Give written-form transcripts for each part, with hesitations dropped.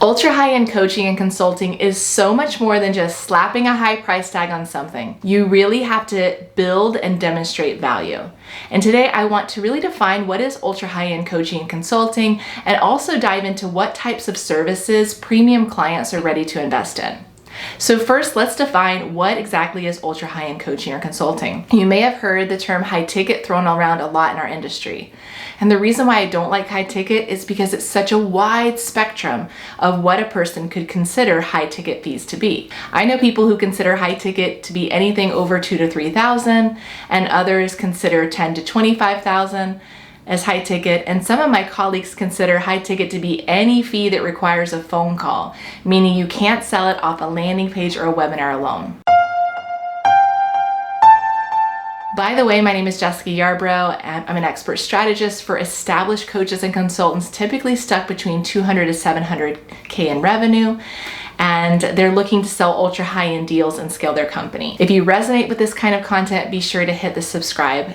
Ultra high-end coaching and consulting is so much more than just slapping a high price tag on something. You really have to build and demonstrate value. And today I want to really define what is ultra high-end coaching and consulting, and also dive into what types of services premium clients are ready to invest in. So first, let's define what exactly is ultra high-end coaching or consulting. You may have heard the term high ticket thrown around a lot in our industry. And the reason why I don't like high ticket is because it's such a wide spectrum of what a person could consider high ticket fees to be. I know people who consider high ticket to be anything over $2,000 to $3,000, and others consider $10,000 to $25,000 as high ticket, and some of my colleagues consider high ticket to be any fee that requires a phone call, meaning you can't sell it off a landing page or a webinar alone. By the way, my name is Jessica Yarbrough, and I'm an expert strategist for established coaches and consultants, typically stuck between 200 to 700K in revenue, and they're looking to sell ultra high-end deals and scale their company. If you resonate with this kind of content, be sure to hit the subscribe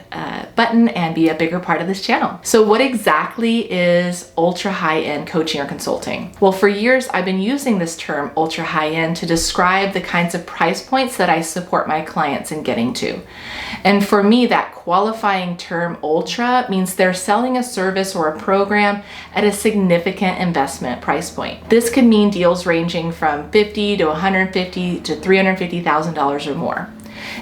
button and be a bigger part of this channel. So what exactly is ultra high-end coaching or consulting? Well, for years, I've been using this term ultra high-end to describe the kinds of price points that I support my clients in getting to. And for me, that qualifying term ultra means they're selling a service or a program at a significant investment price point. This could mean deals ranging from $50,000 to $150,000 to $350,000 or more.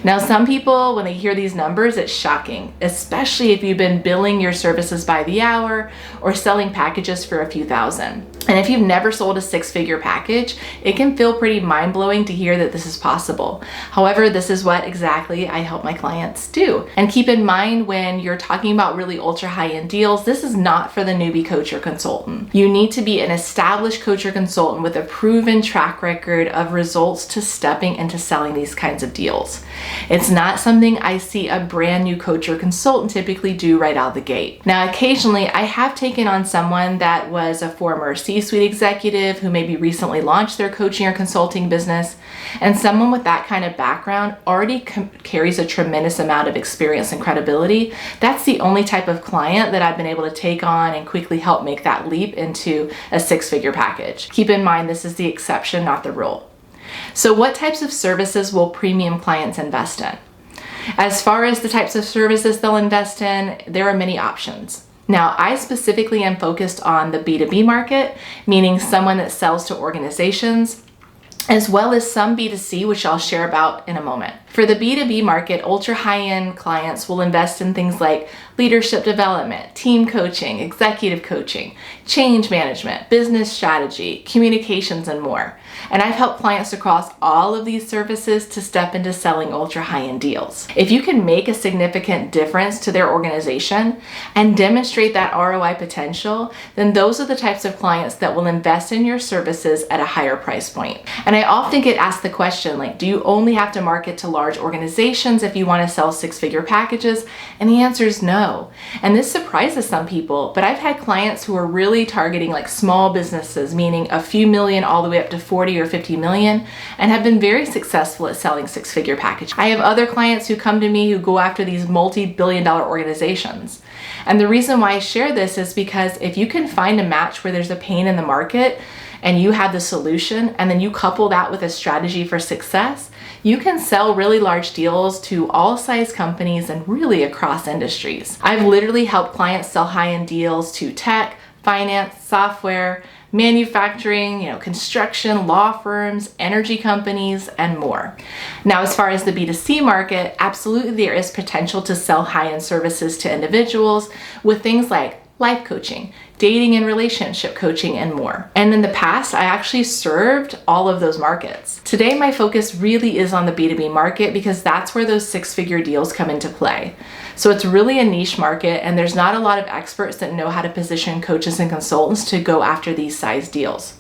Now, some people, when they hear these numbers, it's shocking, especially if you've been billing your services by the hour or selling packages for a few thousand. And if you've never sold a six-figure package, it can feel pretty mind-blowing to hear that this is possible. However, this is what exactly I help my clients do. And keep in mind, when you're talking about really ultra high-end deals, this is not for the newbie coach or consultant. You need to be an established coach or consultant with a proven track record of results to stepping into selling these kinds of deals. It's not something I see a brand new coach or consultant typically do right out the gate. Now, occasionally I have taken on someone that was a former C-suite executive who maybe recently launched their coaching or consulting business, and someone with that kind of background already carries a tremendous amount of experience and credibility. That's the only type of client that I've been able to take on and quickly help make that leap into a six-figure package. Keep in mind, this is the exception, not the rule. So what types of services will premium clients invest in? As far as the types of services they'll invest in, there are many options. Now, I specifically am focused on the B2B market, meaning someone that sells to organizations, as well as some B2C, which I'll share about in a moment. For the B2B market, ultra high-end clients will invest in things like leadership development, team coaching, executive coaching, change management, business strategy, communications, and more. And I've helped clients across all of these services to step into selling ultra high-end deals. If you can make a significant difference to their organization and demonstrate that ROI potential, then those are the types of clients that will invest in your services at a higher price point. And I often get asked the question, like, do you only have to market to large organizations if you want to sell six-figure packages? And the answer is no. And this surprises some people, but I've had clients who are really targeting like small businesses, meaning a few million all the way up to 40 or 50 million, and have been very successful at selling six-figure packages. I have other clients who come to me who go after these multi-billion-dollar organizations. And the reason why I share this is because if you can find a match where there's a pain in the market and you have the solution, and then you couple that with a strategy for success, you can sell really large deals to all size companies and really across industries. I've literally helped clients sell high-end deals to tech, finance, software, manufacturing, construction, law firms, energy companies, and more. Now, as far as the B2C market, absolutely there is potential to sell high-end services to individuals with things like life coaching, dating and relationship coaching, and more. And in the past, I actually served all of those markets. Today, my focus really is on the B2B market because that's where those six-figure deals come into play. So it's really a niche market, and there's not a lot of experts that know how to position coaches and consultants to go after these size deals.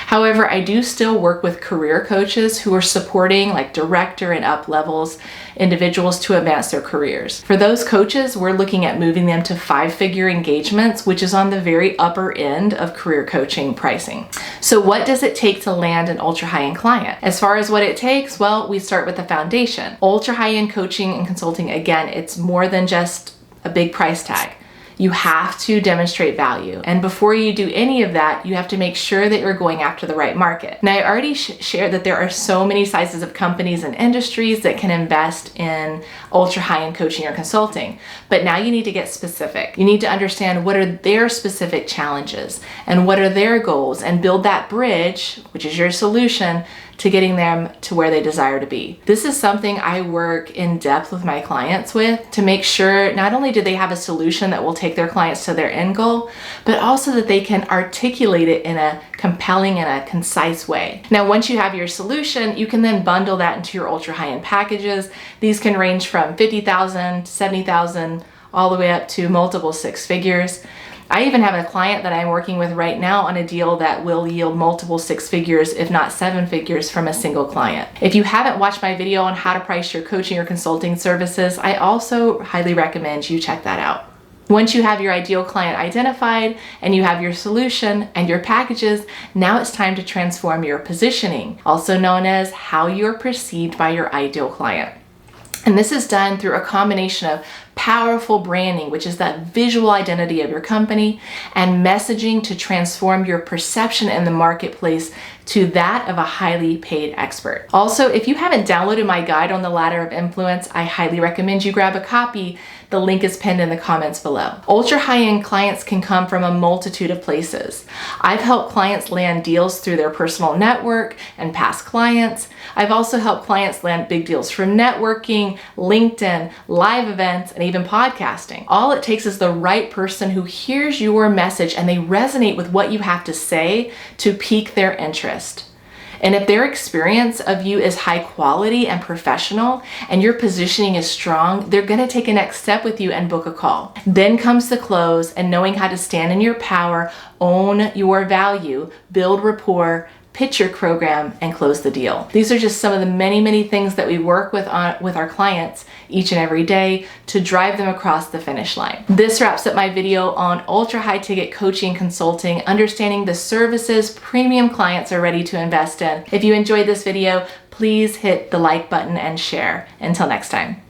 However, I do still work with career coaches who are supporting like director and up levels individuals to advance their careers. For those coaches, we're looking at moving them to five-figure engagements, which is on the very upper end of career coaching pricing. So what does it take to land an ultra high-end client? As far as what it takes, well, we start with the foundation. Ultra high-end coaching and consulting, again, it's more than just a big price tag. You have to demonstrate value. And before you do any of that, you have to make sure that you're going after the right market. Now, I already shared that there are so many sizes of companies and industries that can invest in ultra high-end coaching or consulting. But now you need to get specific. You need to understand what are their specific challenges and what are their goals, and build that bridge, which is your solution, to getting them to where they desire to be. This is something I work in depth with my clients with to make sure not only do they have a solution that will take their clients to their end goal, but also that they can articulate it in a compelling and a concise way. Now, once you have your solution, you can then bundle that into your ultra high-end packages. These can range from $50,000 to $70,000 all the way up to multiple six figures. I even have a client that I'm working with right now on a deal that will yield multiple six figures, if not seven figures, from a single client. If you haven't watched my video on how to price your coaching or consulting services, I also highly recommend you check that out. Once you have your ideal client identified and you have your solution and your packages, now it's time to transform your positioning, also known as how you're perceived by your ideal client. And this is done through a combination of powerful branding, which is that visual identity of your company, and messaging to transform your perception in the marketplace to that of a highly paid expert. Also, if you haven't downloaded my guide on the ladder of influence, I highly recommend you grab a copy. The link is pinned in the comments below. Ultra high-end clients can come from a multitude of places. I've helped clients land deals through their personal network and past clients. I've also helped clients land big deals from networking, LinkedIn, live events, and even podcasting. All it takes is the right person who hears your message and they resonate with what you have to say to pique their interest. And if their experience of you is high quality and professional and your positioning is strong, they're gonna take a next step with you and book a call. Then comes the close and knowing how to stand in your power, own your value, build rapport, pitch your program, and close the deal. These are just some of the many things that we work with our clients each and every day to drive them across the finish line. This wraps up my video on ultra high ticket coaching consulting, understanding the services premium clients are ready to invest in. If you enjoyed this video, please hit the like button and share. Until next time.